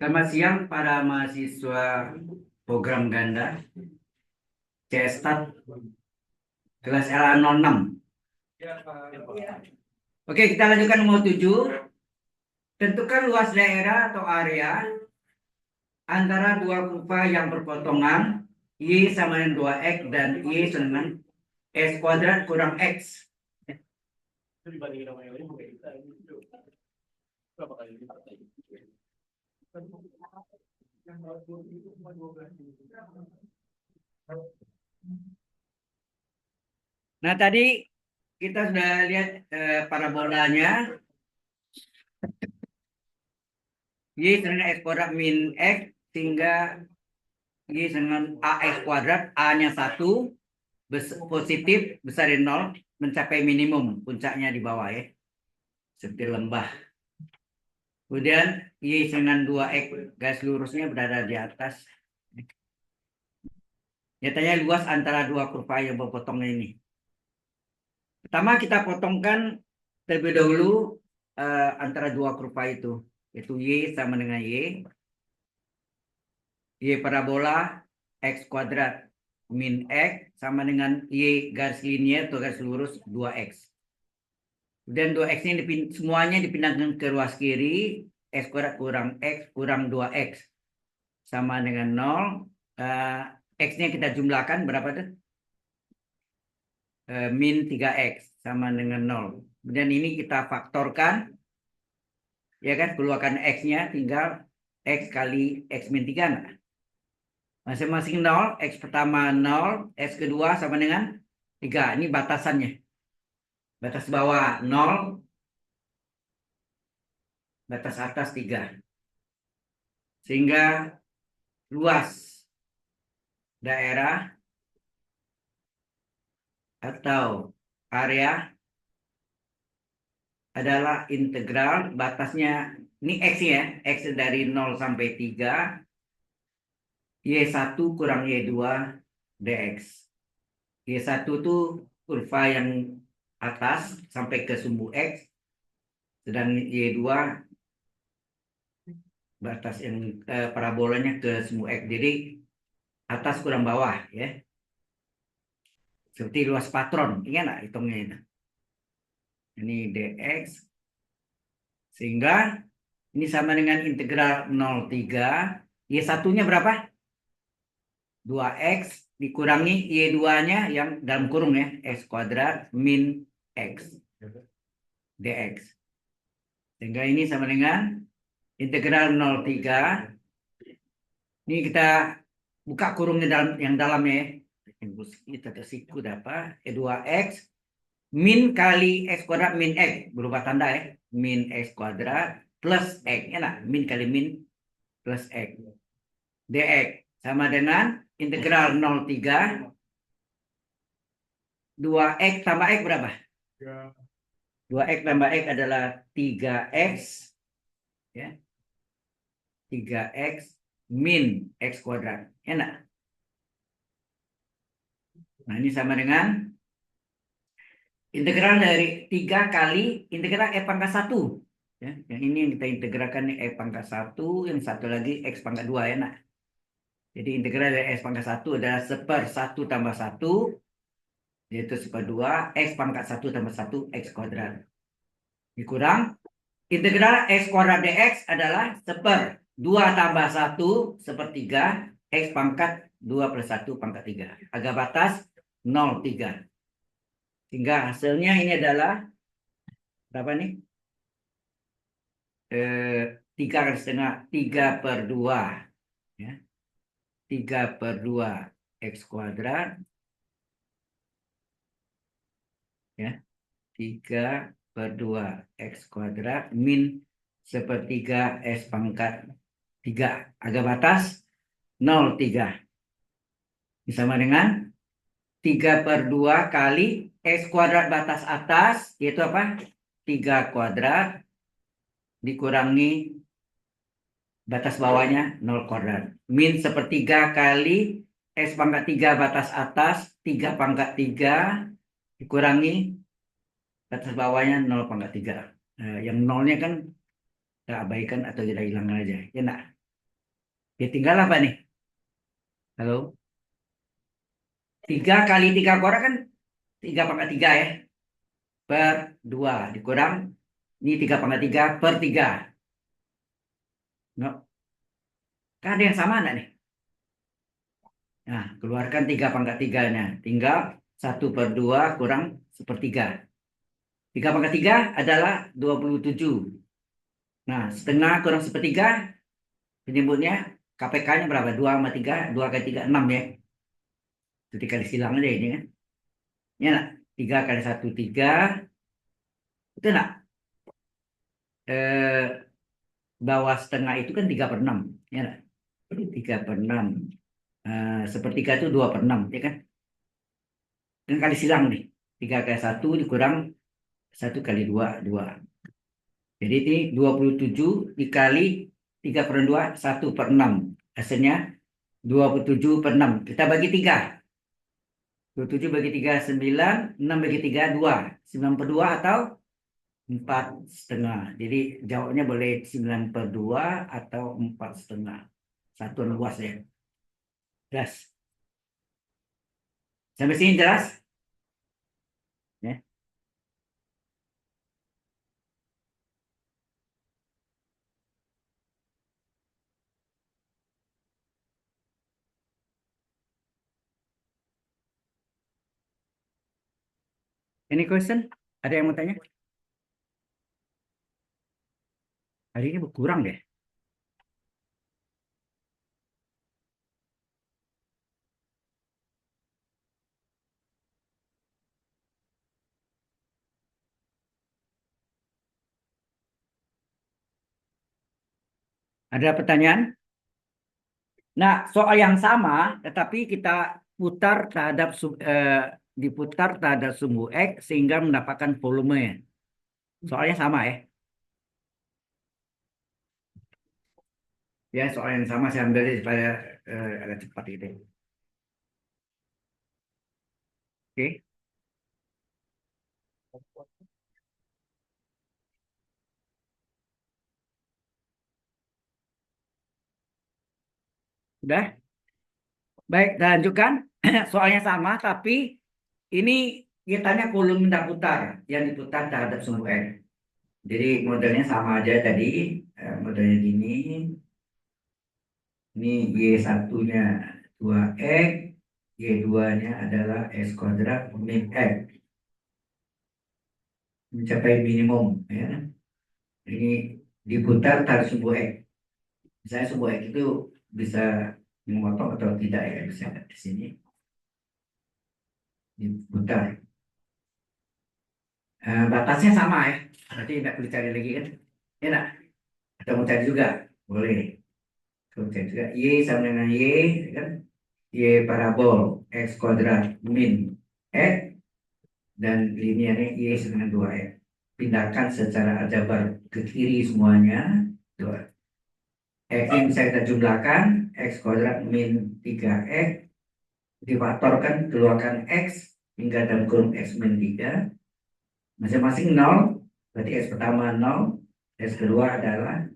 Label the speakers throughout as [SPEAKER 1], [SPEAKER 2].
[SPEAKER 1] Selamat siang para mahasiswa program ganda CSTAT kelas LA06. Oke, kita lanjutkan nomor 7. Tentukan luas daerah atau area antara dua kurva yang berpotongan Y sama dengan 2X dan Y sama dengan S kuadrat kurang X. Nah, tadi kita sudah lihat parabolanya. Y sama dengan X kuadrat min X, sehingga Y sama dengan AX kuadrat, A-nya 1, positif, besar dari 0, mencapai minimum, puncaknya di bawah ya, seperti lembah. Kemudian Y dengan 2X garis lurusnya berada di atas. Nyatanya luas antara dua kurva yang berpotong ini. Pertama kita potongkan terlebih dahulu antara dua kurva itu, yaitu Y sama dengan Y parabola X kuadrat min X sama dengan Y garis linier atau garis lurus 2X. Dan 2X ini semuanya dipindahkan ke ruas kiri. X kuadrat kurang X kurang 2X sama dengan 0. X-nya kita jumlahkan berapa tuh? Min 3X sama dengan 0. Dan ini kita faktorkan. Ya kan, keluarkan X-nya tinggal X kali X min 3. Nah. Masing-masing 0. X pertama 0. X kedua sama dengan 3. Ini batasannya. Batas bawah 0. Batas atas 3. Sehingga luas daerah atau area adalah integral, batasnya ini X ya, X dari 0 sampai 3, Y1 kurang Y2 dx. Y1 itu kurva yang atas sampai ke sumbu X, sedang Y2 batas yang parabolanya ke sumbu X, jadi atas kurang bawah ya, seperti luas patron, ingat nggak hitungnya itu? Ini dx, sehingga ini sama dengan integral 0,3. Y1-nya berapa? 2X dikurangi Y2-nya yang dalam kurung ya, X kuadrat min X dx. Sehingga ini sama dengan integral 0,3. Ini kita buka kurungnya dalam yang dalamnya ya. Kita tersiku dapat 2X min kali X kuadrat min X, berubah tanda ya, min X kuadrat plus X, enak, min kali min plus X dx sama dengan integral 0,3 2X tambah X berapa? 2X tambah X adalah 3X ya, 3X min X kuadrat, enak. Nah ini sama dengan integral dari 3 kali integral X pangkat 1 ya. Yang ini yang kita integralkan X pangkat 1, yang satu lagi X pangkat 2 ya nak. Jadi integral dari X pangkat 1 adalah 1/1 tambah 1, yaitu 1/2 X pangkat 1 tambah 1 X kuadrat. Dikurang integral X kuadrat dx adalah 1/2 tambah 1 1/3 X pangkat 2 plus 1 pangkat 3. Agak batas 0,3. Sehingga hasilnya ini adalah berapa nih? 3,5 3/2 ya. 3/2 X kuadrat ya, 3/2 X kuadrat min 1/3 S pangkat 3, agak batas 0,3. Ini sama dengan 3/2 kali X kuadrat batas atas, yaitu apa? 3 kuadrat dikurangi batas bawahnya 0 kuadrat. Min 1/3 kali X pangkat 3 batas atas, 3 pangkat 3 dikurangi batas bawahnya 0,3. Yang nolnya kan kita abaikan atau kita hilangkan aja. Ya enggak? Ya tinggal apa nih? Halo? 3 kali 3 kuadrat kan 3/3 ya. Per 2 dikurang. Ini 3/3 per 3. No. Kan ada yang sama enggak nih? Nah, keluarkan 3/3-nya. Tinggal 1/2 kurang 1/3. 3/3 adalah 27. Nah, setengah kurang 1/3 penyebutnya KPK-nya berapa? 2/3, 2 kali 3, 6 ya. Itu dikali silang aja ini kan. Ya, nak? 3 kali 1, 3. Itu nak? Eh, bawah setengah itu kan 3/6. Ya, nak? 3/6. Sepertiga itu 2/6. Ya kan? Dan kali silang nih. 3 kali 1 dikurang 1 kali 2, 2. Jadi ini 27 dikali 3/2, 1/6. Hasilnya 27/6. Kita bagi 3. 27 bagi 3, 9. 6 bagi 3, 2. 9/2 atau 4,5. Jadi jawabnya boleh 9/2 atau 4,5. Satuan luas ya. Jelas. Sampai sini jelas? Ya. Any question? Ada yang mau tanya? Hari ini berkurang deh. Ada pertanyaan? Nah, soal yang sama, tetapi kita putar terhadap diputar terhadap sumbu X sehingga mendapatkan volume. Soalnya sama ya. Ya, soal yang sama saya ambil supaya agak cepat gitu. Oke, udah. Baik, kita lanjutkan. Soalnya sama, tapi ini kita tanya volume benda putar yang diputar terhadap sumbu X. Jadi modelnya sama aja tadi. Modelnya gini. Ini Y1-nya 2X, Y2-nya adalah X kuadrat min X. Mencapai minimum. Ya. Ini diputar terhadap sumbu X. Misalnya sumbu X itu bisa memotong atau tidak ya. Bisa lihat di sini. Diputar. Batasnya sama ya. Berarti tidak perlu cari lagi kan. Ya enggak? Atau mau cari juga? Boleh. Kalau cari juga. Y sama dengan Y. Kan? Y parabol. X kuadrat min X. Dan linearnya Y sama dengan 2X. Pindahkan secara aljabar ke kiri semuanya. 2. X ini bisa kita jumlahkan. X kuadrat min 3X. Difaktorkan keluarkan X. Hingga dalam kurung X min 3. Masing-masing 0. Berarti X pertama 0. X kedua adalah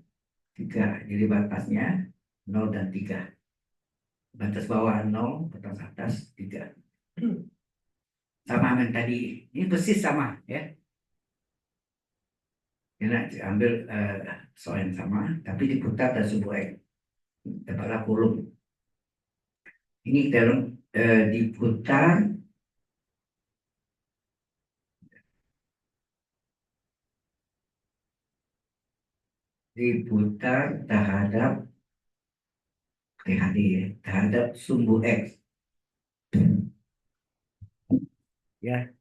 [SPEAKER 1] 3. Jadi batasnya 0 dan 3. Batas bawah 0, batas atas 3. Sama dengan tadi. Ini persis sama ya. Kita ambil soal yang sama, tapi diputar dari sebuah X. Dapatlah volume. Ini dalam diputar terhadap THD ya, terhadap sumbu X. Ya,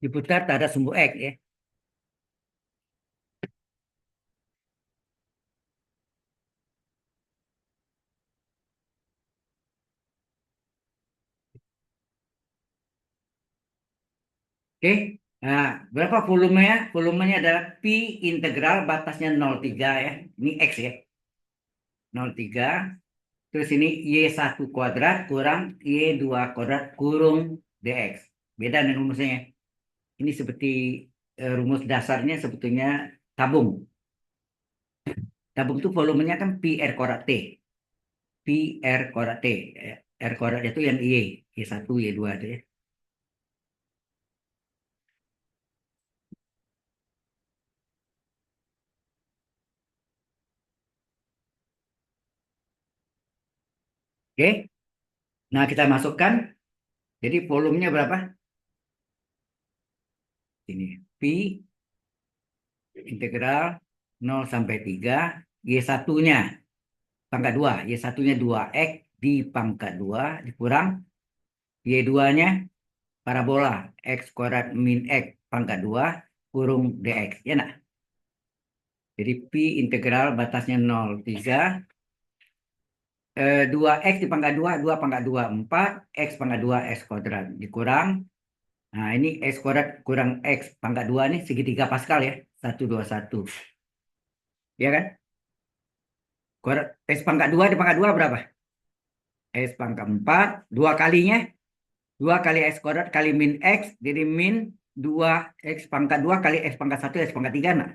[SPEAKER 1] diputar terhadap sumbu X ya. Oke. Nah, berapa volumenya? Volumenya adalah Pi integral batasnya 0,3 ya. Ini X ya. 0,3 Terus ini Y1 kuadrat kurang Y2 kuadrat kurung DX. Beda dengan rumusnya. Ini seperti rumus dasarnya sebetulnya tabung. Tabung itu volumenya kan Pi R kuadrat T. Pi R kuadrat T. R kuadrat itu yang Y. Y1, Y2 itu ya. Oke. Nah, kita masukkan. Jadi volumenya berapa? Ini. Pi integral 0 sampai 3. Y1-nya pangkat 2. Y1-nya 2X dipangkat 2 dikurang Y2-nya parabola X kuadrat min X pangkat 2 kurung DX. Ya nak? Jadi pi integral batasnya 0, 3. 2X dipangkat 2, 2 pangkat 2, 4. X pangkat 2, X kuadrat. Dikurang. Nah, ini X kuadrat kurang X pangkat 2 nih segitiga Pascal ya. 1, 2, 1. Ya kan? Kuadrat, X pangkat 2 dipangkat 2 berapa? X pangkat 4. 2 kalinya. 2 kali X kuadrat kali min X. Jadi min 2 X pangkat 2 kali X pangkat 1 X pangkat 3. Nah.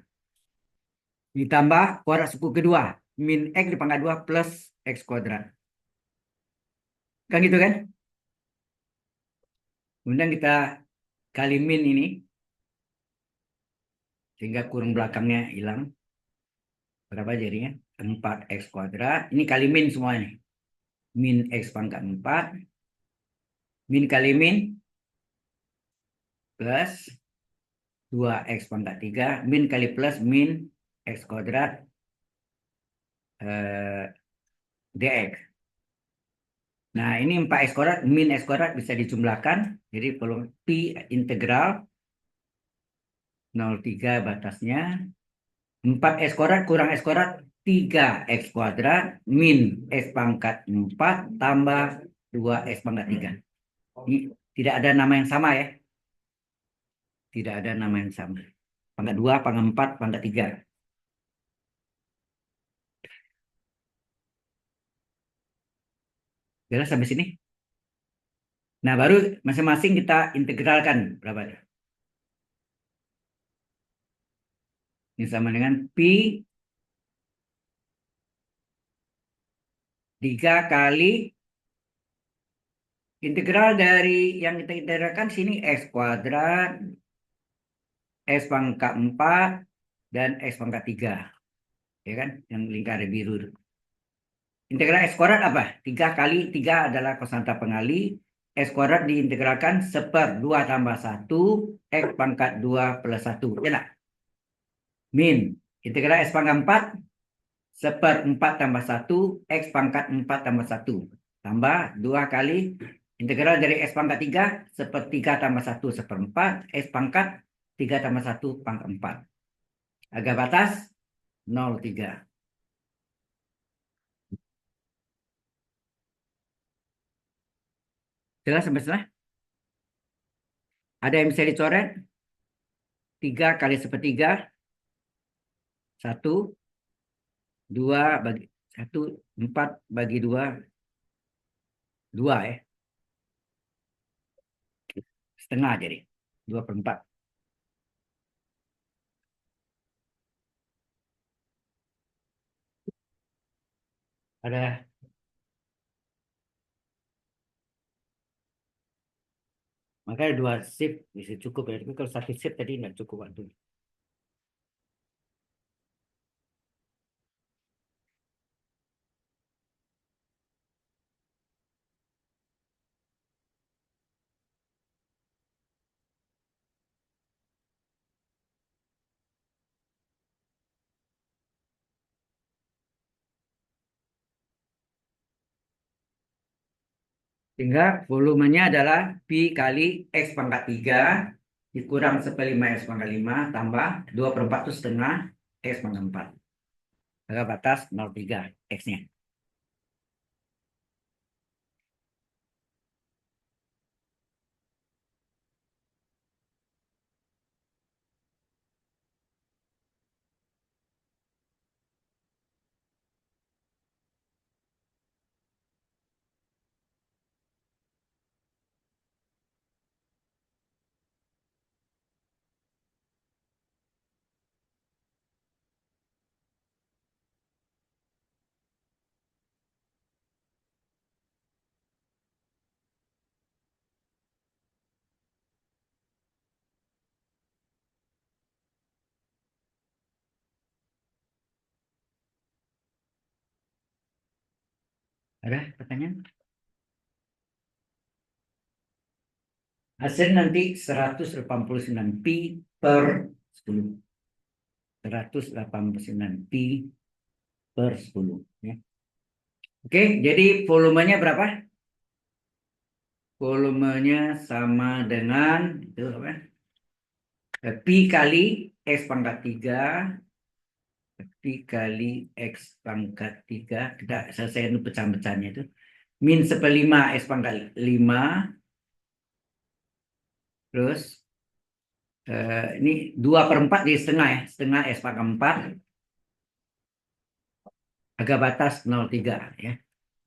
[SPEAKER 1] Ditambah kuadrat suku kedua. Min X dipangkat 2 plus X kuadrat. Kan gitu kan? Kemudian kita kali min ini. Sehingga kurung belakangnya hilang. Berapa jadinya? 4X kuadrat. Ini kali min semua ini. Min X pangkat 4. Min kali min. Plus 2X pangkat 3. Min kali plus min X kuadrat. DX. Nah, ini 4X kuadrat. Min X kuadrat bisa dijumlahkan. Jadi volume Pi integral 0, 3 batasnya. 4X kuadrat kurang X kuadrat 3X kuadrat min X pangkat 4 tambah 2X pangkat 3. Ini tidak ada nama yang sama ya. Tidak ada nama yang sama. Pangkat 2, pangkat 4, pangkat 3. Jelas sampai sini? Nah, baru masing-masing kita integralkan berapa? Ini sama dengan Pi 3 kali integral dari yang kita integralkan sini X kuadrat, X pangkat 4, dan X pangkat 3. Ya kan? Yang lingkar biru. Integral X kuadrat apa? 3 kali 3 adalah konstanta pengali. X kuadrat diintegralkan 1/2 tambah 1 X pangkat 2 plus 1. Ya nak? Min. Integral X pangkat 4 1/4 tambah 1 X pangkat 4 tambah 1. Tambah 2 kali integral dari X pangkat 3 1/3 tambah 1 1/4 X pangkat 3 tambah 1 pangkat 4. Agak batas 0, 3. Jelas sampai sana? Ada yang bisa dicoret? 3 kali 1/3. 1, 2 bagi 1, 4 bagi 2, 2 ya. Setengah jadi. 2/4. Ada, makanya 2 shift bisa cukup ya. Tapi kalau 1 shift tadi nggak cukup waktu. Sehingga volumenya adalah Pi kali X pangkat 3 dikurang 1/5 X pangkat 5 tambah 2/4 itu setengah X pangkat 4. Maka batas 0, 3 X-nya. Ada pertanyaan? Hasil nanti 189 pi per 10. 189 pi per 10. Ya. Oke, jadi volumenya berapa? Volumenya sama dengan itu apa? Pi kali X pangkat 3, pi kali X pangkat 3. Kita selesaikan dulu pecah-pecahnya itu. Min 1/5 X pangkat 5. Terus ini 2/4 jadi setengah ya. Setengah S pangkat 4. Agak batas 0,3 ya.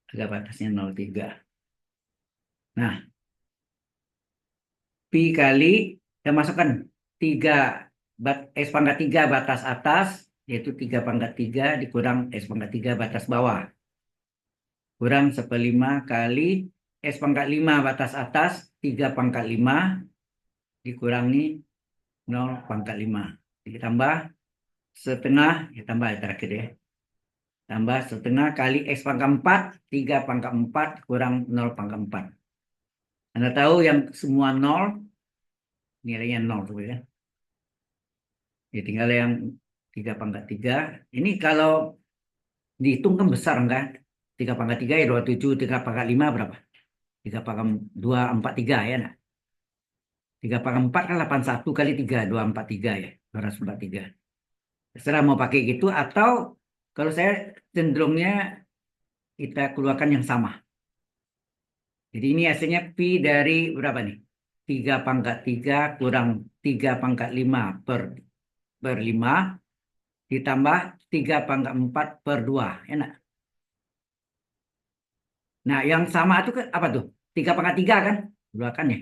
[SPEAKER 1] Agak batasnya 0,3. Nah, pi kali kita masukkan 3 S pangkat 3 batas atas, yaitu 3/3 dikurang S pangkat 3 batas bawah. Kurang 1/5 kali S pangkat 5 batas atas, 3/5 dikurangi 0/5. Ditambah setengah, ya tambah ya terakhir ya. Tambah setengah kali X pangkat 4, 3/4 kurang 0/4. Anda tahu yang semua 0, nilainya 0 tuh ya. Ya tinggal yang 3/3. Ini kalau dihitung kan besar enggak? 3/3 ya 27, 3/5 berapa? 3/243 ya. Nah. 3/4 kan 81 kali 3, 243 ya. 243. Terserah mau pakai gitu atau kalau saya cenderungnya kita keluarkan yang sama. Jadi ini hasilnya pi dari berapa nih? 3/3 kurang 3/5 per 5 ditambah 3/4 per 2. Enak. Nah, yang sama itu apa tuh? 3/3 kan? Keluarkan ya.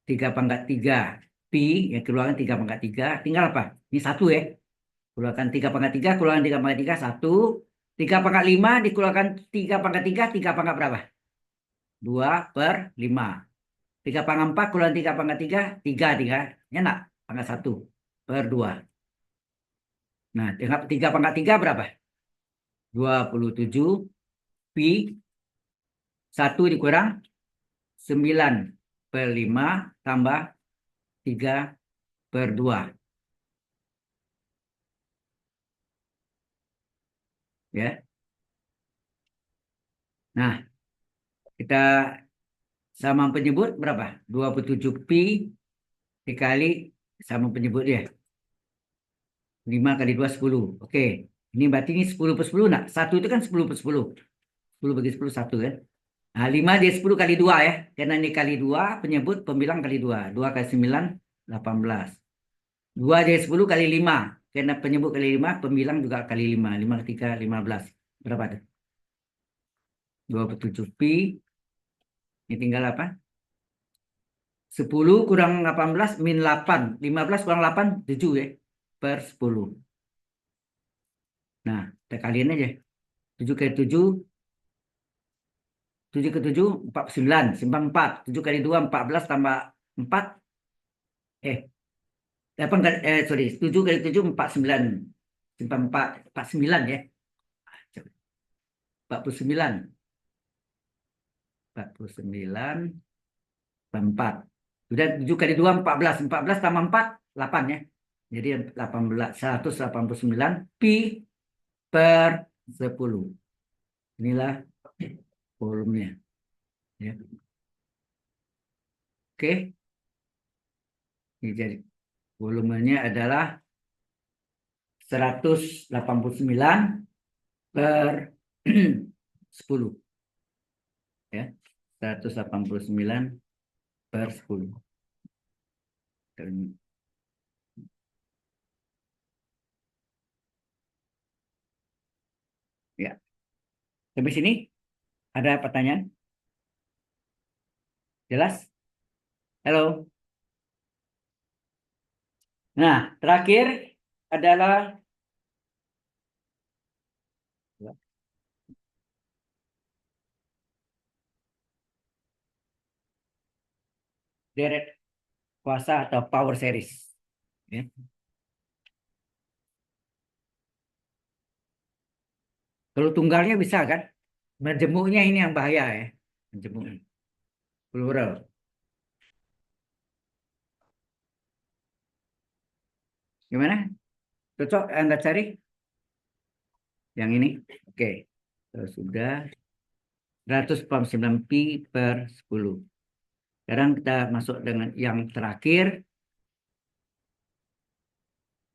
[SPEAKER 1] 3/3 pi yang keluarkan 3/3. Tinggal apa? Ini satu ya. Keluarkan 3/3, keluarkan 3/3, 1. 3/5 dikeluarkan 3/3, 3 berapa? 2/5. 3/4 keluarkan 3/3, 3. Enak. Pangkat 1 per 2. Nah, 3/3 berapa? 27 pi 1 dikurang 9/5 tambah 3/2. Ya. Nah, kita sama penyebut berapa? 27 pi dikali sama penyebut ya. 5 kali 2 10. Oke. Ini berarti ini 10 per 10 nak. 1 itu kan 10 per 10. 10 bagi 10 1 kan. Nah, 5 dia 10 kali 2 ya. Karena ini kali 2, penyebut pembilang kali 2. 2 kali 9, 18. 2 jadi 10 kali 5. Karena penyebut kali 5, pembilang juga kali 5. 5 kali 3, 15. Berapa tuh? 27 pi. Ini tinggal apa? 10 kurang 18 min 8. 15 kurang 8, 7 ya. Per 10. Nah, kita kaliin aja. 7 kali 7, 7 ke 7, 49. Simpang 4. 7 kali 2, 14 tambah 4. 8 kali, sorry. 7 kali 7, 49. Simpang 4, 49 ya. 49. 49 tambah 4. Sudah 7 kali 2, 14. 14 tambah 4, 8 ya. Jadi 18, 189 pi per 10. Inilah volumenya. Ya. Oke. Ini jadi volumenya adalah 189 per 10. Ya. 189 per 10. Ya. Sampai sini ada pertanyaan? Jelas? Halo. Nah, terakhir adalah deret kuasa atau power series. Ya. Kalau tunggalnya bisa kan? Majemuknya ini yang bahaya ya. Majemuk. Plural. Gimana? Cocok Anda cari? Yang ini? Oke. Sudah 149 pi per 10. Sekarang kita masuk dengan yang terakhir.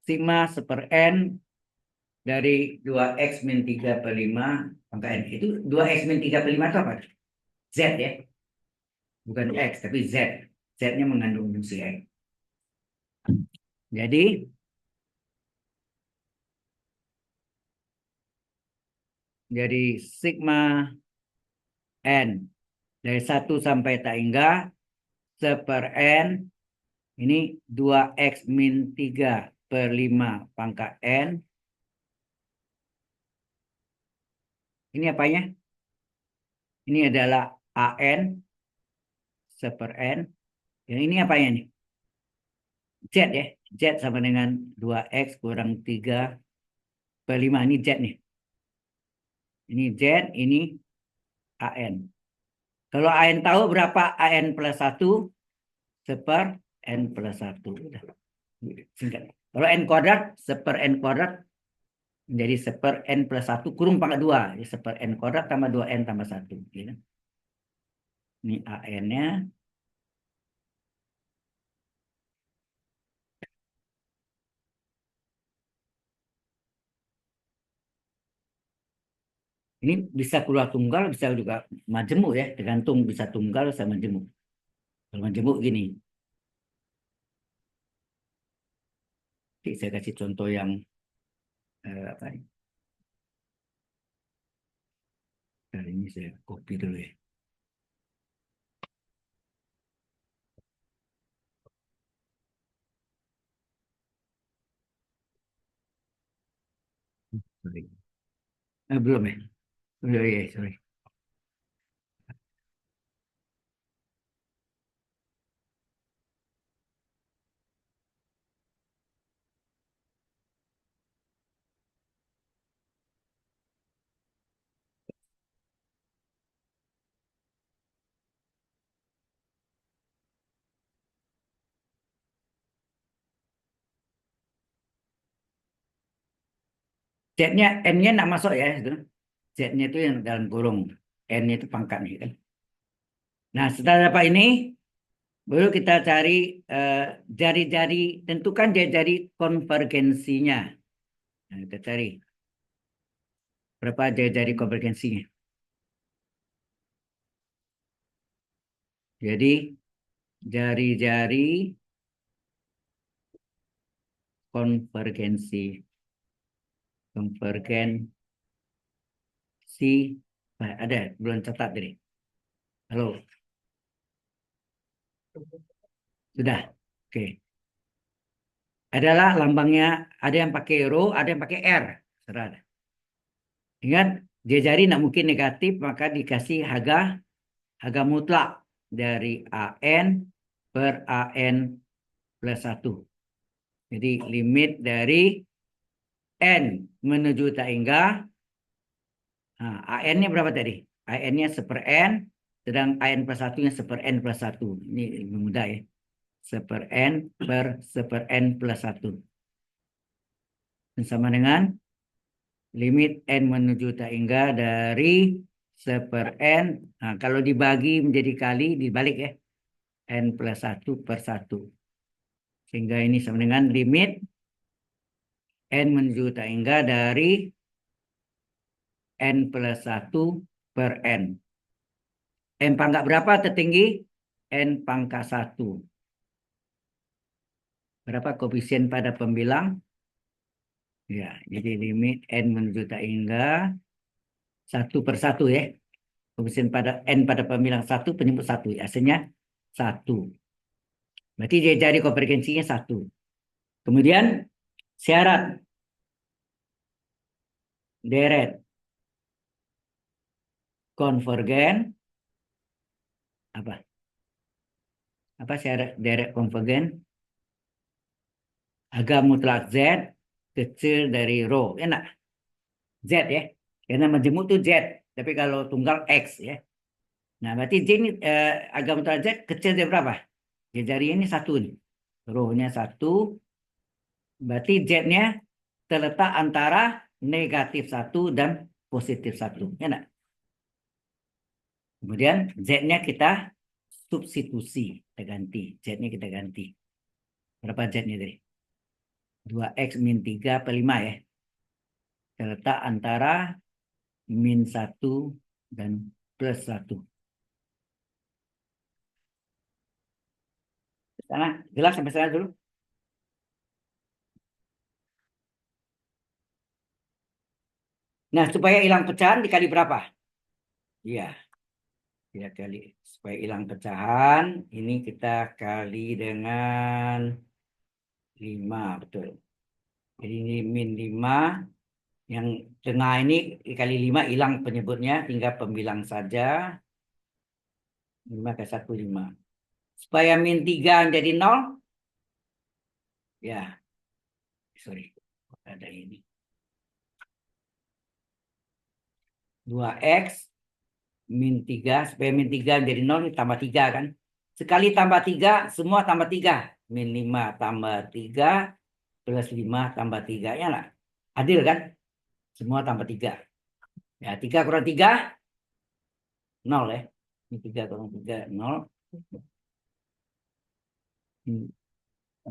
[SPEAKER 1] Sigma seper N dari 2x min 3 per 5 pangkat N. Itu 2x min 3 per 5 itu apa? Z ya. Bukan X, tapi Z. Z-nya mengandung fungsi X. Jadi sigma N dari 1 sampai tak hingga seper N ini 2x min 3 per 5 pangkat N. Ini apanya? Ini adalah AN seper N. Yang ini apanya nih? Z ya. Z sama dengan 2x kurang 3 per 5. Ini Z nih. Ini Z, ini AN. Kalau AN tahu berapa AN plus 1? Seper N plus 1. Udah. Singkat. Kalau N kuadrat, seper N kuadrat menjadi seper N plus 1 kurung pangkat 2. Jadi seper N kuadrat tambah 2N tambah 1. Gitu. Ini AN-nya. Ini bisa keluar tunggal, bisa juga majemuk ya. Tergantung bisa tunggal sama majemuk. Kalau majemuk gini. Oke, saya kasih contoh yang apa ini? Kali ini saya copy dulu ya. Sorry. Belum ya? Oh, iya, sorry. Z-nya, N-nya nak masuk ya. Itu. Z-nya itu yang dalam kurung. N-nya itu pangkatnya kan. Nah, setelah dapat ini, baru kita cari jari-jari, tentukan jari-jari konvergensinya. Nah, kita cari berapa jari-jari konvergensinya. Jadi, jari-jari konvergensi. Konvergensi. Ada, belum catat tadi. Halo, sudah. Oke. Adalah lambangnya, ada yang pakai rho, ada yang pakai R. Serah. Ingat, jari nak mungkin negatif, maka dikasih harga mutlak dari AN per AN plus 1. Jadi limit dari N menuju tak hingga. Nah, AN-nya berapa tadi? AN-nya seper N, sedang AN plus 1-nya seper N plus 1. Ini lebih mudah ya. Seper N per seper N plus 1. Sama dengan limit N menuju tak hingga dari seper N. Nah, kalau dibagi menjadi kali, dibalik ya. N plus 1 per 1. Sehingga ini sama dengan limit N menuju tak hingga dari N plus 1 per N. N pangkat berapa tertinggi? N pangkat 1. Berapa koefisien pada pembilang? Ya, jadi limit N menuju tak hingga 1 per 1 ya. Koefisien pada N pada pembilang 1 penyebut 1. Hasilnya 1. Berarti dia jadi konvergensinya 1. Kemudian syarat deret konvergen apa? Apa syarat deret konvergen? Harga mutlak Z kecil dari rho. Enak. Z ya. Karena majemuk itu Z. Tapi kalau tunggal X ya. Nah, berarti J ini agama mutlak Z kecil dari berapa? Ya, jari ini satu nih. Rohnya satu. Berarti Z-nya terletak antara negatif satu dan positif satu. Ya enggak? Kemudian Z-nya kita substitusi. Kita ganti. Z-nya kita ganti. Berapa Z-nya tadi? 2X min 3 per 5 ya. Terletak antara min satu dan plus satu. Sana, jelas sampai sana dulu. Nah, supaya hilang pecahan dikali berapa? Iya, kita kali. Supaya hilang pecahan, ini kita kali dengan 5, betul. Jadi ini min 5, yang tengah ini dikali 5 hilang penyebutnya, tinggal pembilang saja. 5 ke 1, 5. Supaya min 3 jadi 0, ya, sorry, ada ini. 2X min 3, supaya min 3 jadi 0, tambah 3 kan. Sekali tambah 3, semua tambah 3. Min 5 tambah 3, plus 5 tambah 3. Ya lah. Adil kan? Semua tambah 3. Ya, 3 kurang 3, 0 ya. Ini 3 kurang 3, 0.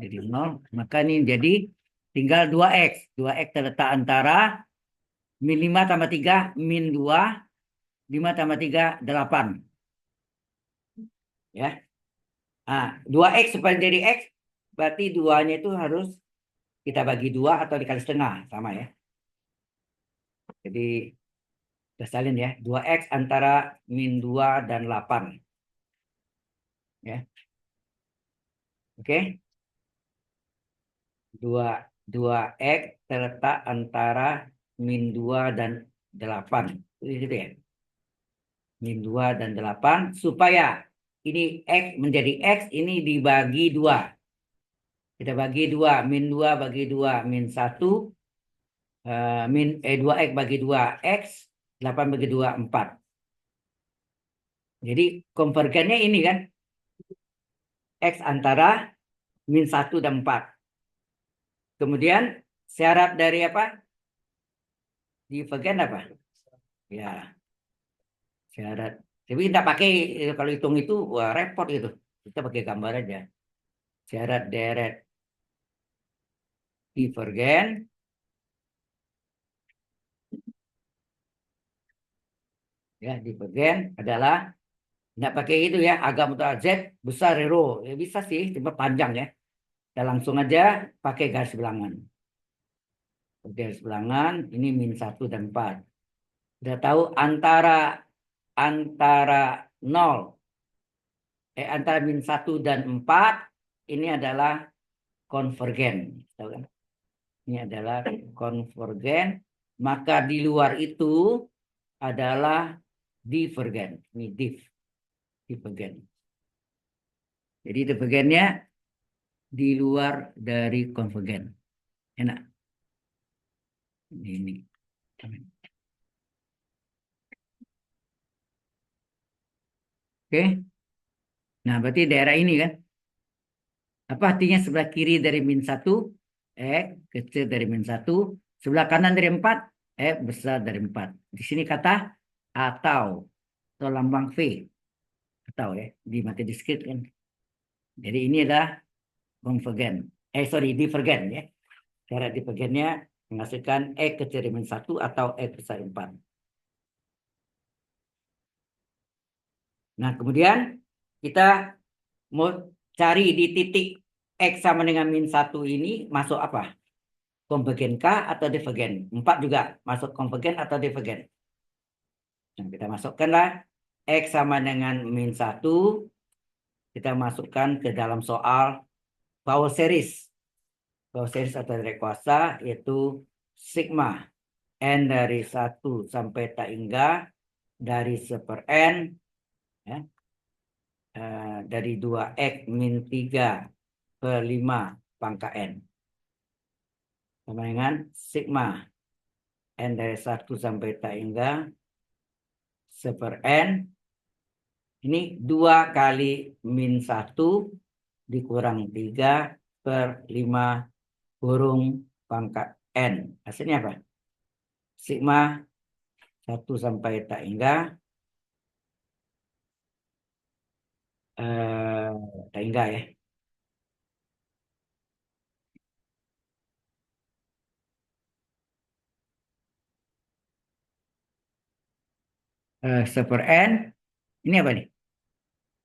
[SPEAKER 1] Jadi 0. Maka ini jadi tinggal 2X. 2X terletak antara min 5 tambah 3, min 2. 5 tambah 3, 8. Ya. Nah, 2X supaya jadi X, berarti 2-nya itu harus kita bagi 2 atau dikali setengah. Sama ya. Jadi kita salin ya. 2X antara min 2 dan 8. Ya. Oke. 2X terletak antara min 2 dan 8. Itu ya. Min 2 dan 8. Supaya ini X menjadi X, ini dibagi 2. Kita bagi 2. Min 2 bagi 2. Min 1. 2X bagi 2. X. 8 bagi 2. 4. Jadi konvergennya ini kan. X antara min 1 dan 4. Kemudian syarat dari apa? Divergen apa? Ya, syarat. Tapi kita pakai, kalau hitung itu wah, repot gitu. Kita pakai gambar aja. Syarat deret divergen ya, divergen adalah nggak pakai itu ya, agak mutlak Z besar rho. Ya, bisa sih, cuma panjang ya. Kita langsung aja pakai garis bilangan. Garis bilangan ini min 1 dan 4. Kita tahu antara 0 antara min 1 dan 4 ini adalah konvergen. Tahu kan? Ini adalah konvergen. Maka di luar itu adalah divergen. Ini divergen. Jadi divergennya di luar dari konvergen. Enak. Ini. Oke. Nah, berarti daerah ini kan. Apa artinya sebelah kiri dari min 1? Kecil dari min 1. Sebelah kanan dari 4? Besar dari 4. Di sini kata atau lambang V. Atau ya. Di mati diskrit kan. Jadi ini adalah konvergen. Divergen ya. Cara divergennya menghasilkan kecil dari min 1 atau besar 4. Nah, kemudian kita mau cari di titik X sama dengan min 1 ini masuk apa? Konvergen K atau divergen? 4 juga masuk konvergen atau divergen? Nah, kita masukkanlah X sama dengan min 1. Kita masukkan ke dalam soal power series. Power series atau dari kuasa yaitu sigma N dari 1 sampai tak hingga dari 1/n ya, dari 2X min 3 per 5 pangkat N. Sama dengan sigma N dari 1 sampai tak hingga seper N. Ini 2 kali min 1 dikurang 3 per 5 kurung pangkat N. Hasilnya apa? Sigma 1 sampai tak hingga. Tak hingga ya. Seper N. Ini apa nih?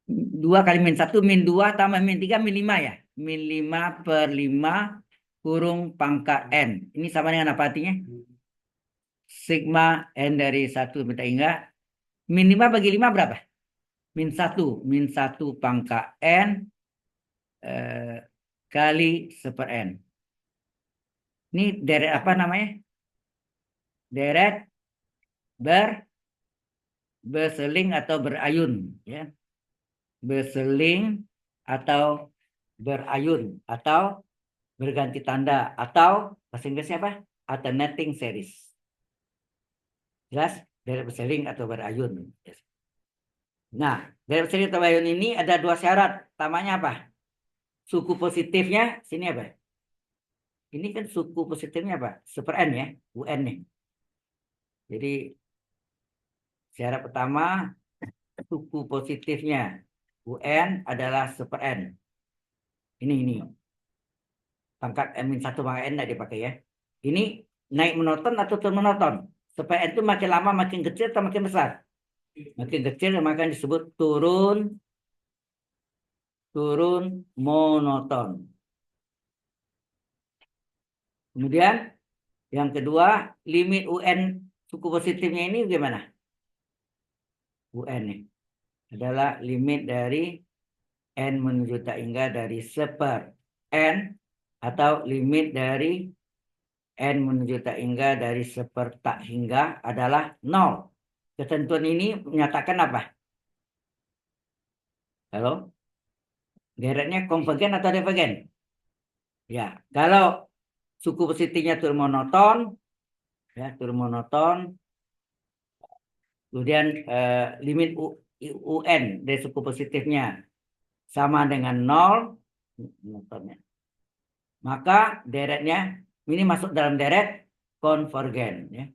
[SPEAKER 1] 2 kali min 1 min 2 tambah min 3 min 5 ya. Min 5 per 5 kurung pangkat N. Ini sama dengan apa artinya? Sigma N dari 1 sampai tak hingga. Min 5 bagi 5 berapa? Min 1. Min 1 pangkat N kali seper N. Ini deret apa namanya? Deret berseling atau berayun. Ya. Berseling atau berayun. Atau berganti tanda. Atau bahasa Inggrisnya apa? Alternating series. Jelas? Deret berseling atau berayun. Yes. Nah, deret berseling atau berayun ini ada 2 syarat. Pertamanya apa? Suku positifnya sini apa? Ini kan suku positifnya apa? Super N ya, UN nih. Jadi syarat pertama suku positifnya UN adalah super N. Ini. Pangkat N-1 pangkat N tidak dipakai ya. Ini naik monoton atau turun monoton? Super N itu makin lama makin kecil atau makin besar? Makin kecil maka disebut turun monoton. Kemudian yang kedua, limit UN suku positifnya ini gimana? UN nih adalah limit dari N menuju tak hingga dari seper N atau limit dari N menuju tak hingga dari seper tak hingga adalah 0. Ketentuan ini menyatakan apa? Halo? Deretnya konvergen atau divergen? Ya, kalau suku positifnya turun monoton, ya turun monoton, kemudian limit UN dari suku positifnya sama dengan 0, maka deretnya ini masuk dalam deret konvergen. Ya.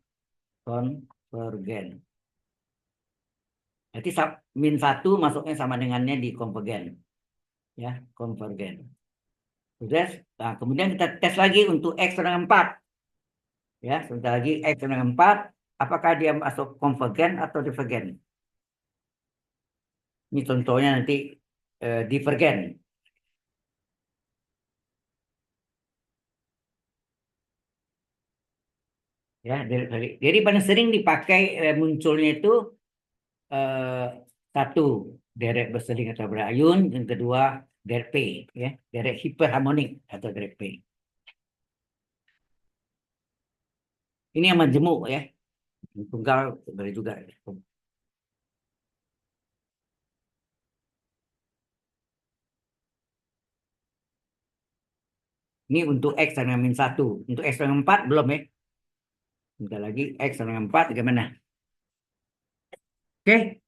[SPEAKER 1] Konvergen. Berarti min 1 masuknya sama dengannya di konvergen. Ya, konvergen. Sudah. Nah, kemudian kita tes lagi untuk X dengan 4. Ya, sebentar lagi X dengan 4. Apakah dia masuk konvergen atau divergen? Ini contohnya nanti divergen. Ya, jadi paling sering dipakai munculnya itu satu deret berseling atau berayun, yang kedua deret P, ya, deret hiperharmonik atau deret P. Ini yang majemuk ya, tunggal boleh juga. Ini untuk X dengan min 1. Untuk X dengan 4 belum ya. Bentar lagi X dengan 4 bagaimana? Oke.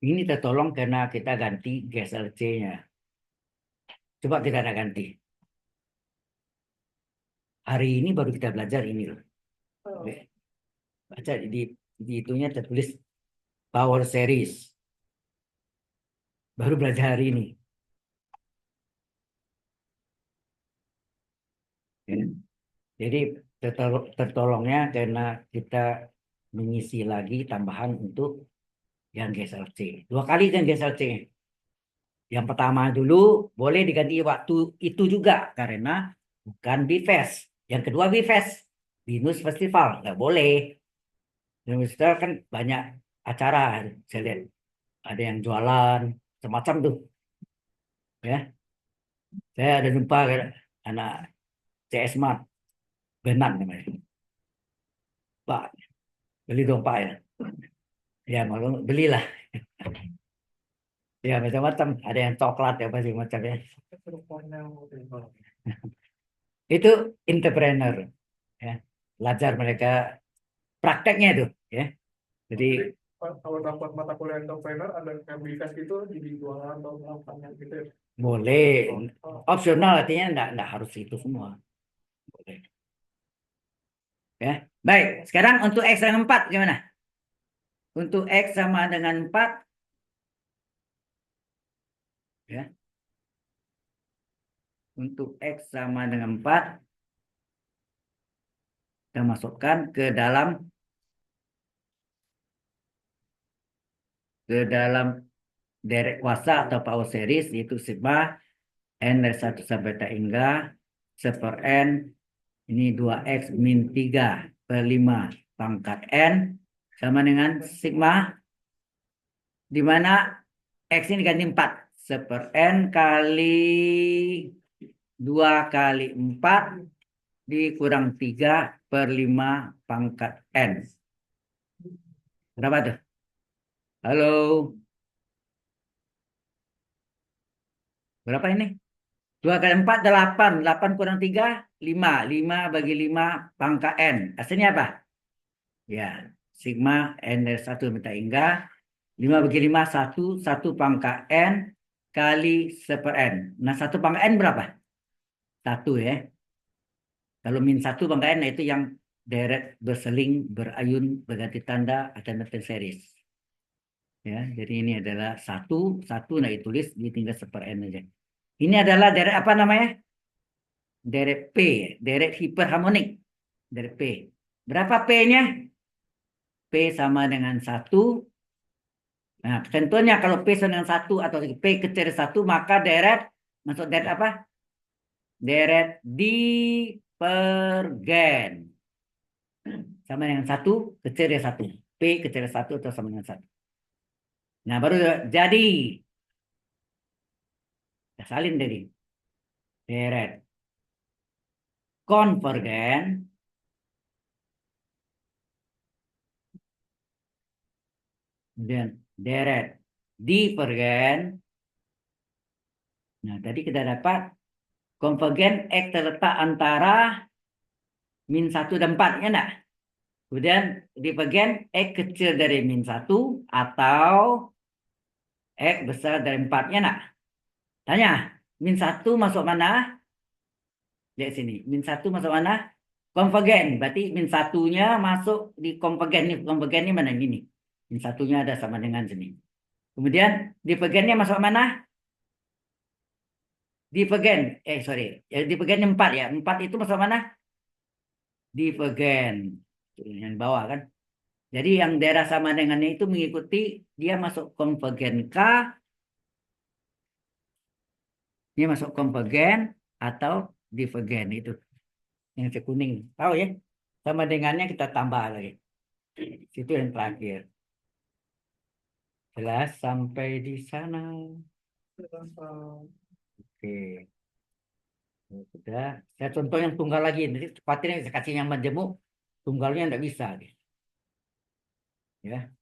[SPEAKER 1] Ini tertolong karena kita ganti GSLC-nya. Coba kita ada ganti. Hari ini baru kita belajar ini loh. Oke. Baca di itunya tertulis power series. Baru belajar hari ini. Ya. Jadi tertolongnya karena kita mengisi lagi tambahan untuk yang GSLC. 2 kali kan GSLC. Yang pertama dulu boleh diganti waktu itu juga karena bukan BFest. Yang kedua BFest, Binus Festival, nggak boleh. Binus Festival kan banyak acara, saya lihat ada yang jualan, semacam tuh, ya. Saya ada jumpa anak CS Mart, Benan namanya. Pak, beli dong Pak ya. Ya malu belilah. Ya macam-macam. Ada yang coklat ya pasti macam ya. Itu entrepreneur ya. Belajar mereka prakteknya itu ya. Jadi
[SPEAKER 2] kalau dapat mata kuliah entrepreneur ada yang bisa gitu jadi jualan atau apa gitu ya.
[SPEAKER 1] boleh
[SPEAKER 2] Oh,
[SPEAKER 1] opsional artinya enggak harus itu semua. Boleh. Ya. Baik, sekarang untuk X dengan 4 gimana? Untuk X sama dengan 4 ya. Untuk X sama dengan 4 kita masukkan ke dalam derek kuasa atau power series yaitu sigma n dari 1 sampai tak hingga seper n ini 2x min 3 per 5 pangkat n sama dengan sigma di mana x ini ganti 4 seper n kali 2 kali 4 dikurang 3 per 5 pangkat n. Berapa tuh? Halo, berapa ini? 2 kali 4, 8. 8 kurang 3, 5. 5 bagi 5 pangkat N. Hasilnya apa? Ya, sigma N dari 1 minta hingga. 5 bagi 5, 1. 1 pangkat N kali seper N. Nah, 1 pangkat N berapa? 1 ya. Kalau min 1 pangkat N itu yang deret, berseling, berayun, berganti tanda, akan datang series. Ya, jadi ini adalah 1. 1 nah ditulis, ditinggal seper N aja. Ini adalah deret apa namanya? Deret P, deret hiperharmonik. Deret P. Berapa P-nya? P sama dengan 1. Nah, ketentuannya kalau P sama dengan 1 atau P kecil dari 1, maka deret, masuk deret apa? Deret divergen. Sama dengan 1, kecil dari 1. P kecil dari 1 atau sama dengan 1. Nah, baru jadi. Kita salin dari deret konvergen. Kemudian deret divergen. Nah, tadi kita dapat konvergen X terletak antara min 1 dan 4, ya enggak? Kemudian divergen X kecil dari min 1 atau X besar dari 4, ya enggak? Tanya, min 1 masuk mana? Lihat sini, min 1 masuk mana? Konvergen, berarti min 1-nya masuk di konvergen. Konvergen ini mana? Ini. Min 1-nya ada sama dengan sini. Kemudian divergennya masuk mana? Divergen, sorry, divergen 4 ya. 4 itu masuk mana? Divergen. Yang bawah kan. Jadi yang daerah sama dengannya itu mengikuti dia masuk konvergen K, dia masuk konvergen atau divergen itu. Yang kuning. Tahu ya? Sama dengannya kita tambah lagi. Itu yang terakhir. Jelas sampai di sana. Oke. Sudah. Saya contoh yang tunggal lagi. Nanti khawatirnya saya kasih yang majemuk, tunggalnya enggak bisa. Ya.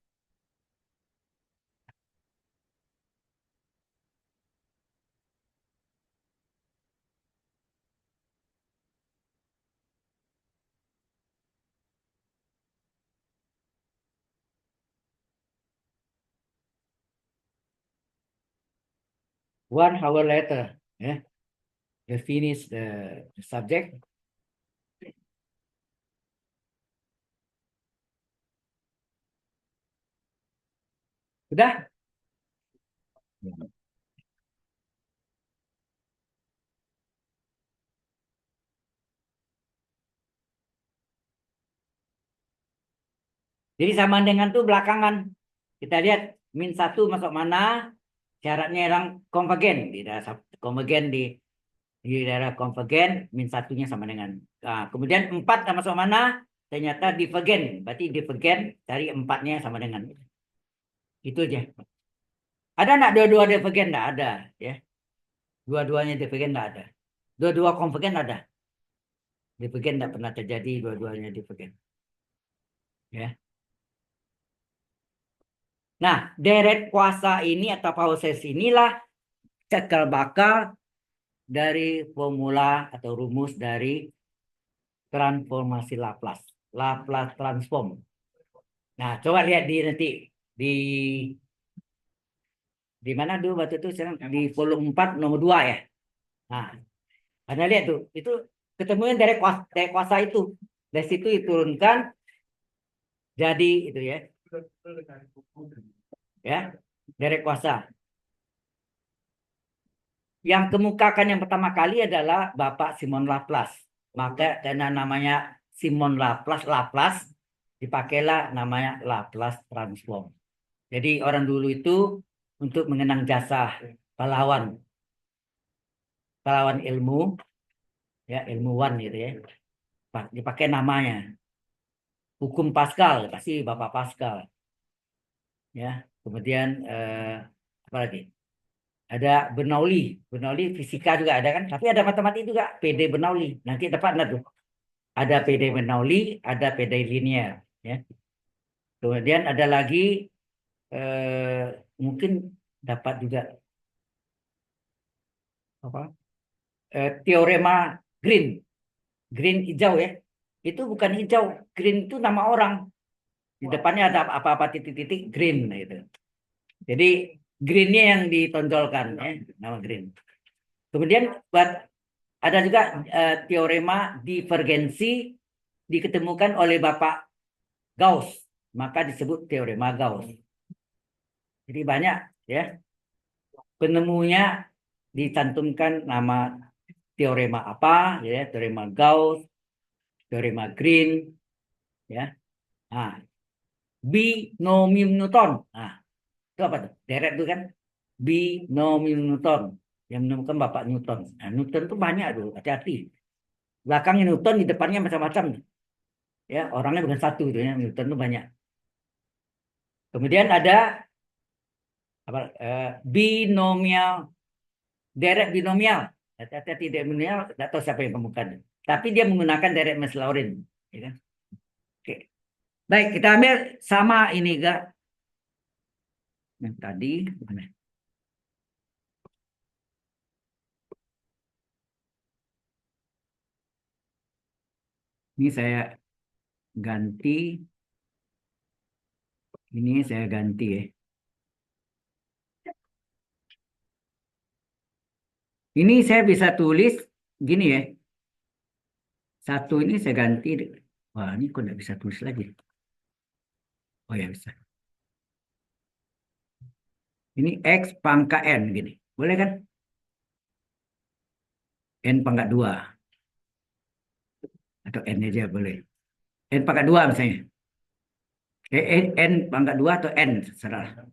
[SPEAKER 1] One hour later. Ya. You finish the subject. Sudah? Jadi sama dengan tuh belakangan. Kita lihat min 1 masuk mana? Syaratnya yang konvergen. Di daerah konvergen di daerah konvergen min 1-nya sama dengan. Nah, kemudian 4 masuk mana? Ternyata divergen. Berarti divergen dari 4-nya sama dengan. Itu aja. Ada enggak dua-dua divergen? Enggak ada. Ya. Dua-duanya divergen enggak ada. Dua-dua konvergen ada. Divergen enggak pernah terjadi dua-duanya divergen. Ya. Nah, deret kuasa ini atau proses inilah cikal bakal dari formula atau rumus dari transformasi Laplace. Laplace transform. Nah, coba lihat di nanti di mana dulu waktu itu sekarang di volume 4 nomor 2 ya. Nah, Anda lihat tuh, itu ketemunya dari kuasa itu. Dari situ diturunkan jadi itu ya, ya, dari kuasa. Yang kemukakan yang pertama kali adalah Bapak Simon Laplace. Maka karena namanya Simon Laplace, Laplace dipakailah namanya Laplace transform. Jadi orang dulu itu untuk mengenang jasa pahlawan, pahlawan ilmu, ya ilmuwan gitu ya, dipakai namanya. Hukum Pascal, pasti Bapak Pascal, ya. Kemudian apa lagi? Ada Bernoulli, Bernoulli fisika juga ada kan, tapi ada matematik juga, PD Bernoulli. Nanti dapat tuh. Ada PD Bernoulli, ada PD linear, ya. Kemudian ada lagi mungkin dapat juga apa? Teorema Green, Green hijau ya. Itu bukan hijau, Green itu nama orang. Di depannya ada apa-apa titik-titik Green gitu. Jadi Greennya yang ditonjolkan ya, nama Green. Kemudian buat ada juga teorema divergensi diketemukan oleh Bapak Gauss, maka disebut teorema Gauss. Jadi banyak ya penemunya dicantumkan nama teorema apa ya, teorema Gauss, teorema Green ya. Nah, binomium Newton. Nah, itu apa tuh? Deret itu kan binomium Newton yang menemukan Bapak Newton. Nah, Newton itu banyak tuh, hati-hati. Belakangnya Newton, di depannya macam-macam. Ya, orangnya bukan satu tuh ya, Newton itu banyak. Kemudian ada apa? Binomial, deret binomial. Hati-hati deret binomial, tidak tahu siapa yang temukan. Tapi dia menggunakan deret Maclaurin. Ya kan? Oke. Baik, kita ambil sama ini gak? Yang tadi, mana? Ini saya ganti, ini saya ganti ya. Ini saya bisa tulis gini ya. Satu ini saya ganti. Wah, ini kok nggak bisa tulis lagi. Oh ya bisa. Ini X pangkat N gini. Boleh kan? N pangkat 2. Atau N aja boleh. N pangkat 2 misalnya. N pangkat 2 atau N. Serah.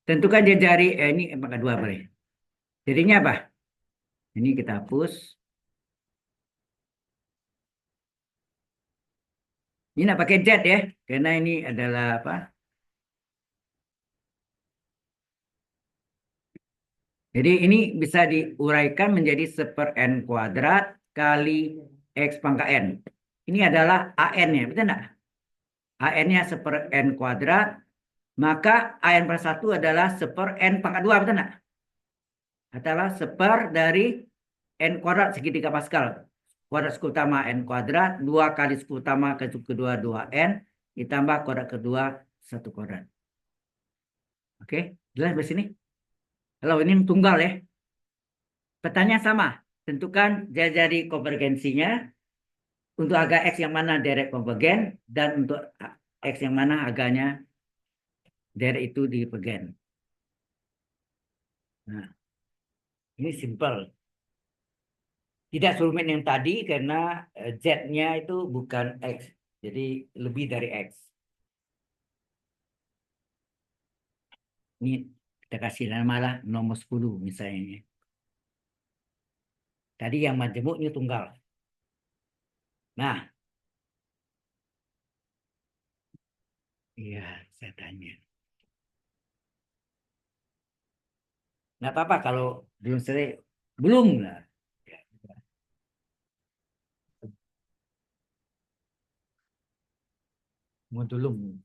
[SPEAKER 1] Tentukan dia dari ini N pangkat 2 boleh. Jadinya apa? Ini kita hapus. Ini nak pakai Z ya. Karena ini adalah apa? Jadi ini bisa diuraikan menjadi 1/n² kali X pangkat N. Ini adalah AN-nya, betul enggak? AN-nya 1/n², maka AN per 1 adalah 1/n pangkat 2, betul enggak? Adalah 1 dari n² segitiga Pascal. Kuadrat suku utama n², 2 kali suku utama ke suku kedua 2n, ditambah kuadrat kedua 1 kuadrat. Oke, jelas di sini? Kalau ini tunggal ya. Pertanyaan sama. Tentukan jadi konvergensinya untuk harga X yang mana direct konvergen dan untuk X yang mana harganya direct itu divergen. Nah, ini simple. Tidak serumit yang tadi karena Z-nya itu bukan X. Jadi lebih dari X. Ini kita kasih nama lah nomor 10 misalnya. Tadi yang majemuknya tunggal. Nah, iya saya tanya. Nggak apa-apa kalau belum selesai. Belum lah. Mau dulu.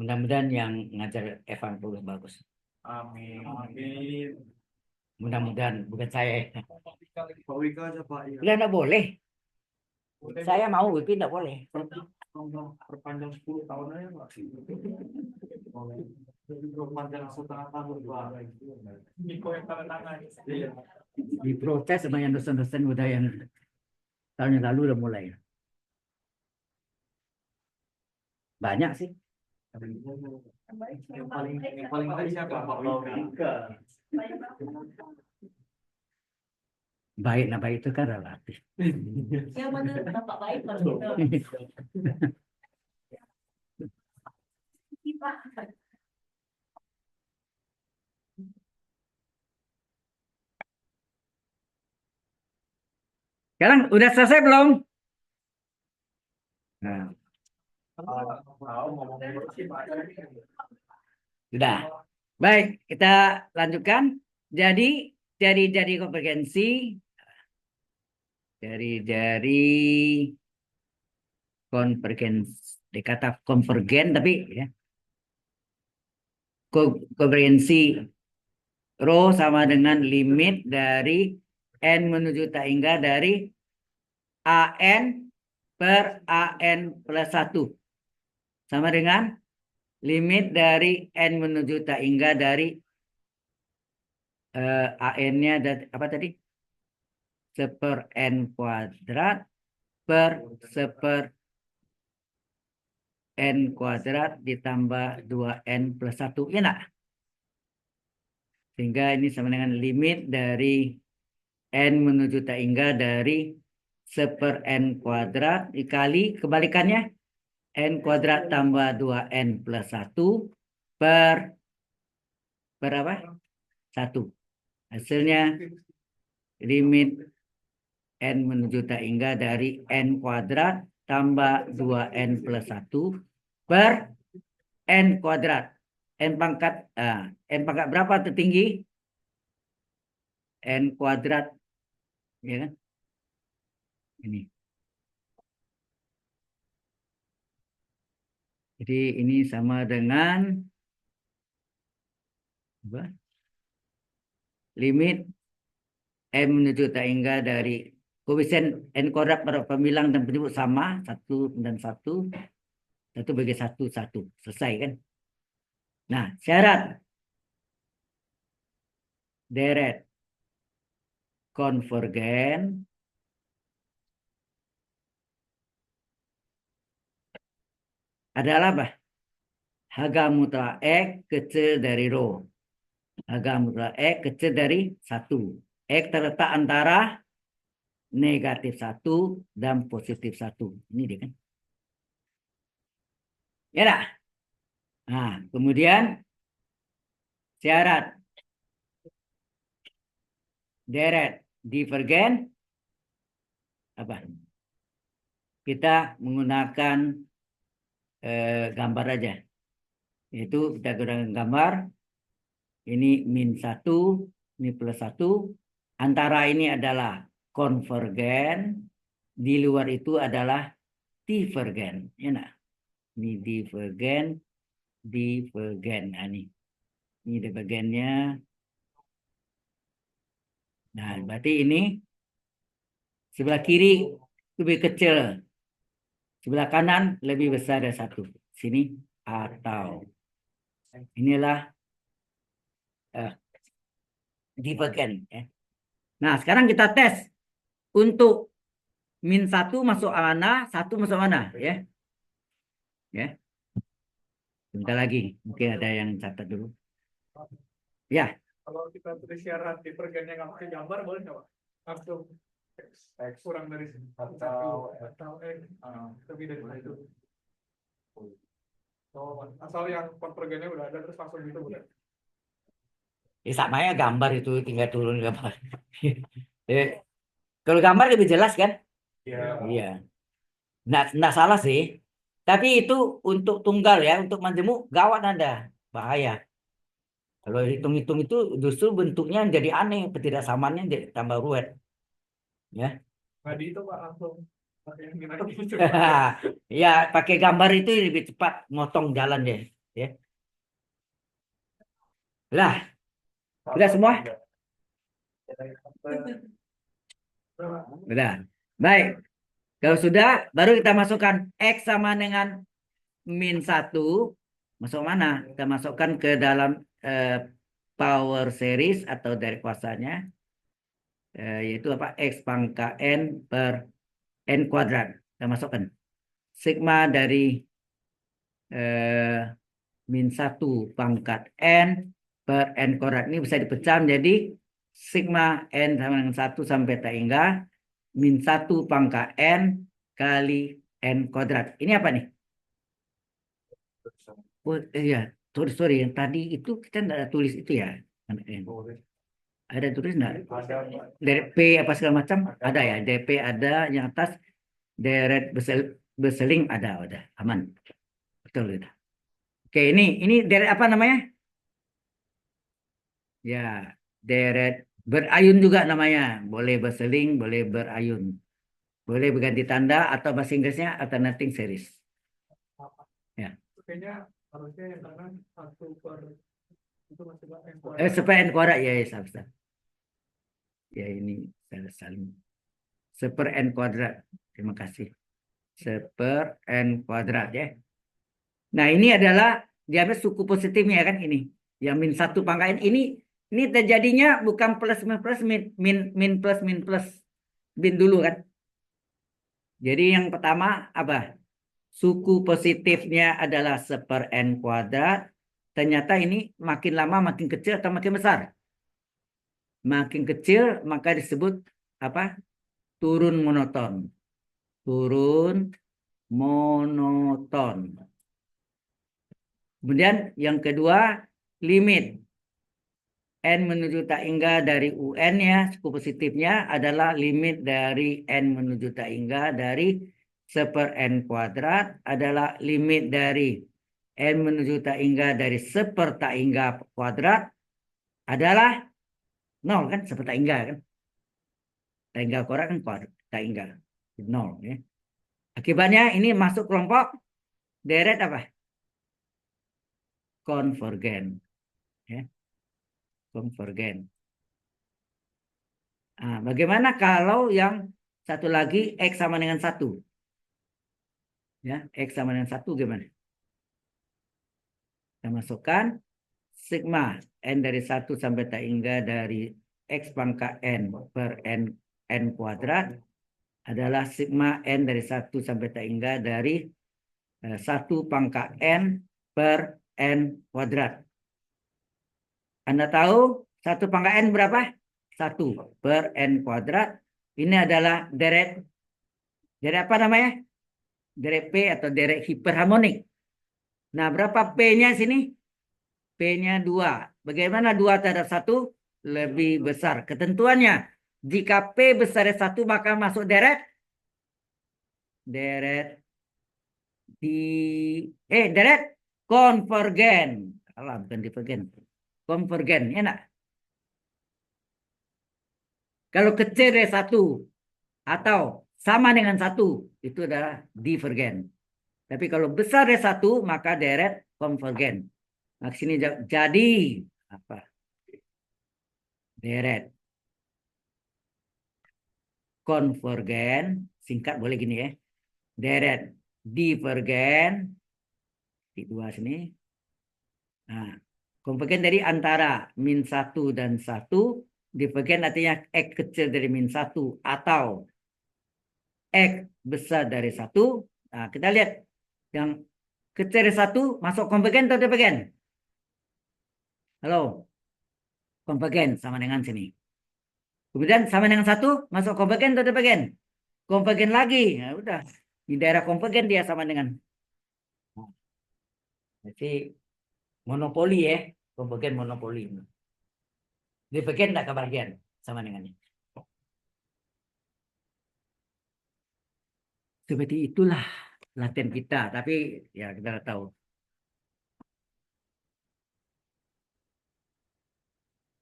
[SPEAKER 1] Mudah-mudahan yang ngajar Evan Paulus bagus.
[SPEAKER 2] Amin. Amin.
[SPEAKER 1] Mudah-mudahan bukan saya.
[SPEAKER 2] Pak Wika aja Pak. Ya.
[SPEAKER 1] Udah enggak boleh.
[SPEAKER 2] Boleh,
[SPEAKER 1] Saya mau tapi enggak boleh.
[SPEAKER 2] perpanjang 10 tahun aja Pak. Boleh. Perpanjang setengah tahun Pak. Niko yang tanda tangan. Iya.
[SPEAKER 1] Diprotes sama yang dosen-dosen udah yang tahun yang lalu udah mulai. Banyak sih.
[SPEAKER 2] Yang paling baik siapa Pak Wika?
[SPEAKER 1] Baik, nah baik itu kan relatif.
[SPEAKER 3] Yang menurut Bapak baik kalau
[SPEAKER 1] Sekarang udah selesai belum? Nah, sudah. Baik, kita lanjutkan. Jadi konvergensi dari konvergensi kata konvergen tapi ya konvergensi rho sama dengan limit dari n menuju tak hingga dari an per an plus 1 sama dengan limit dari n menuju tak hingga dari an-nya apa tadi? Seper n kuadrat per seper n kuadrat ditambah 2n plus 1. Ya enggak? Sehingga ini sama dengan limit dari n menuju tak hingga dari seper n kuadrat dikali kebalikannya n kuadrat tambah 2n plus 1 per apa? 1. Hasilnya limit n menuju tak hingga dari n kuadrat tambah 2n plus 1 per n kuadrat. N pangkat berapa tertinggi? N kuadrat. Ya kan? Ini. Jadi ini sama dengan apa? Limit m menuju tak hingga dari koefisien n kuadrat pada pemilang dan penyebut sama 1 dan 1 bagi 1 1. Selesai kan? Nah, syarat deret konvergen adalah apa? Harga mutlak X kecil dari rho. Harga mutlak X kecil dari 1. X terletak antara negatif 1 dan positif 1. Ini dia kan. Ya enggak? Nah, kemudian syarat deret divergen apa? Kita menggunakan gambar aja. Yaitu kita gunakan gambar. Ini min 1, ini plus 1. Antara ini adalah konvergen. Di luar itu adalah divergen. Ya enggak? Ini divergen. Nah, ini divergennya. Nah, berarti ini sebelah kiri lebih kecil. Sebelah kanan lebih besar dari 1. Sini atau inilah divergen. Ya. Nah, sekarang kita tes untuk min 1 masuk mana, 1 masuk mana. Ya. Ya. Sebentar lagi. Mungkin ada yang catat dulu. Ya.
[SPEAKER 2] Kalau kita tulis syarat divergen yang nggak pakai gambar boleh nggak Pak? Langsung X kurang dari atau X lebih dari itu. Oh, asal yang konvergennya udah ada terus langsung gitu udah.
[SPEAKER 1] Ya sama ya gambar itu tinggal turun gambar. Kalau gambar lebih jelas kan?
[SPEAKER 2] Iya.
[SPEAKER 1] Iya. Nggak salah sih. Tapi itu untuk tunggal ya, untuk majemuk gawat Anda. Bahaya. Kalau hitung-hitung itu justru bentuknya jadi aneh, ketidaksamaannya jadi tambah ruwet. Ya.
[SPEAKER 2] Nggak di itu Pak langsung pakai yang gimana gitu.
[SPEAKER 1] Ya, pakai gambar itu lebih cepat motong jalan deh. Ya. Lah, sudah semua? Sudah. Baik. Kalau sudah, baru kita masukkan X sama dengan min 1. Masuk mana? Kita masukkan ke dalam power series atau dari kuasanya. Yaitu apa? X pangkat N per N kuadrat. Kita masukkan. Sigma dari min 1 pangkat N per N kuadrat. Ini bisa dipecah menjadi sigma N sama dengan 1 sampai tak hingga min 1 pangkat N kali N kuadrat. Ini apa nih? Oh iya, sorry. Yang tadi itu kita tidak ada tulis itu ya. Ada tulis enggak? Dari P apa segala macam? Ada ya. DP ada, yang atas deret berseling ada, udah aman. Betul itu. Oke, ini deret apa namanya? Ya, deret berayun juga namanya. Boleh berseling, boleh berayun. Boleh berganti tanda atau bahasa Inggrisnya alternating series. Ya.
[SPEAKER 2] Kayaknya harusnya yang kanan 1 per itu masih
[SPEAKER 1] Supaya N kuadrat ya, ya, Ustaz. Ya ini saya saling. Seper N kuadrat. Terima kasih. Seper N kuadrat ya. Nah, ini adalah diambil suku positifnya kan ini. Yang min 1 pangkat N ini terjadinya bukan plus min plus min plus min plus min dulu kan. Jadi yang pertama apa? Suku positifnya adalah seper N kuadrat. Ternyata ini makin lama makin kecil atau makin besar. Makin kecil maka disebut apa? Turun monoton. Turun monoton. Kemudian yang kedua, limit N menuju tak hingga dari UN ya, suku positifnya adalah limit dari N menuju tak hingga dari seper N kuadrat adalah limit dari N menuju tak hingga dari seper tak hingga kuadrat adalah 0 kan, seper tak hingga kan. Tak hingga kuadrat kan kuadrat, tak hingga 0 ya. Akibatnya ini masuk kelompok deret apa? Konvergen. Ya. Konvergen. Nah, bagaimana kalau yang satu lagi X sama dengan 1? Ya, X sama dengan 1 gimana? Kita masukkan sigma N dari 1 sampai tak hingga dari X pangkat N per N kuadrat adalah sigma N dari 1 sampai tak hingga dari 1 pangkat N per N kuadrat. Anda tahu 1 pangkat N berapa? 1 per N kuadrat. Ini adalah deret apa namanya? Deret P atau deret hiperharmonik. Nah, berapa P-nya sini? P-nya 2. Bagaimana 2 terhadap 1? Lebih besar. Ketentuannya, jika P besar dari 1, maka masuk deret deret konvergen. Alah, bukan divergen. Konvergen, ya nak? Kalau kecil dari 1 atau sama dengan 1, itu adalah divergen. Tapi kalau besar dari 1, maka deret konvergen. Nah, sini jadi apa? Deret konvergen, singkat boleh gini ya. Deret divergen di 2 sini. Nah, konvergen dari antara min 1 dan 1, divergen artinya X kecil dari min 1 atau X besar dari 1. Nah, kita lihat yang kecil dari 1 masuk konvergen atau divergen? Halo? Konvergen sama dengan sini. Kemudian sama dengan 1 masuk konvergen atau divergen? Konvergen lagi. Ya udah. Di daerah konvergen dia sama dengan. Jadi monopoli ya. Konvergen monopoli. Divergen tidak kebagian sama dengannya. Seperti itulah latihan kita. Tapi ya kita tahu.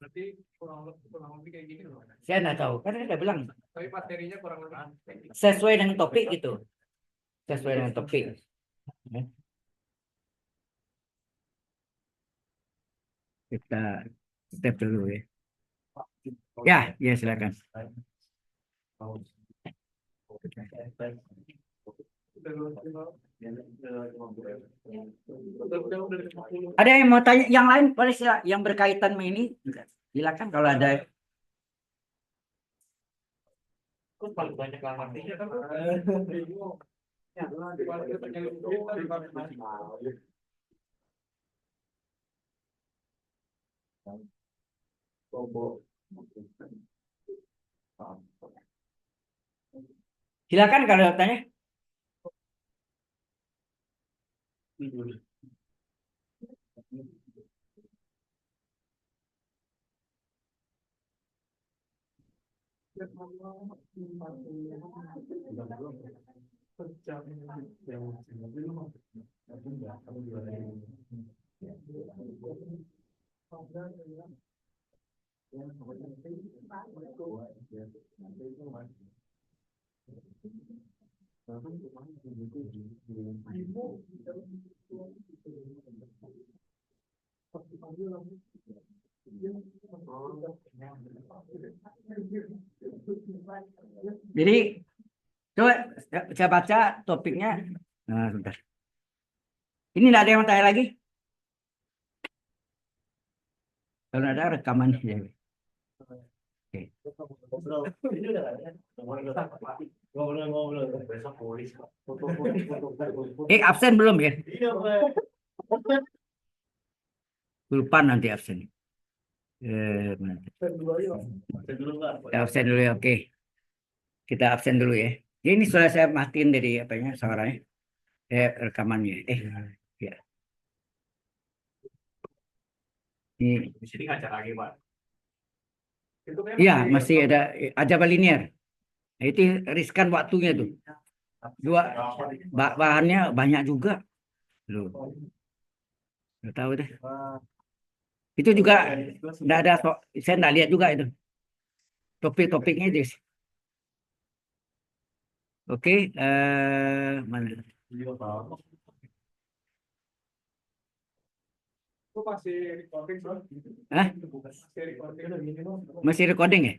[SPEAKER 2] Berarti kurang lebih kayak gini loh.
[SPEAKER 1] Saya nggak tahu. Kan saya bilang
[SPEAKER 2] Tapi materinya kurang lebih
[SPEAKER 1] sesuai dengan topik gitu. Sesuai dengan topik. Kita step dulu ya. Ya, ya silakan. Ada yang mau tanya yang lain boleh yang berkaitan sama ini? Silakan kalau ada.
[SPEAKER 2] Paling banyak lah artinya kan.
[SPEAKER 1] Silakan kalau ada tanya. Jadi coba saya baca topiknya. Nah, sebentar. Ini tidak ada yang mau tanya lagi? Kalau ada rekaman ya. Oke. Absen belum ya? Lupa nanti absen. Absen dulu ya. Oke. Kita absen dulu ya. Ini sudah saya matiin dari apanya suaranya. Rekamannya. Ya. Ini.
[SPEAKER 2] Di sini ngajar lagi, Pak.
[SPEAKER 1] Iya, masih ada linear. Nah, itu riskan waktunya tuh. Dua bahannya banyak juga. Loh. Nggak tahu deh. Itu juga enggak ada saya enggak lihat juga itu. Topik-topiknya itu. Oke, mana?
[SPEAKER 2] Itu masih recording, Bang.
[SPEAKER 1] Hah?
[SPEAKER 2] Masih recording.
[SPEAKER 1] Masih recording ya?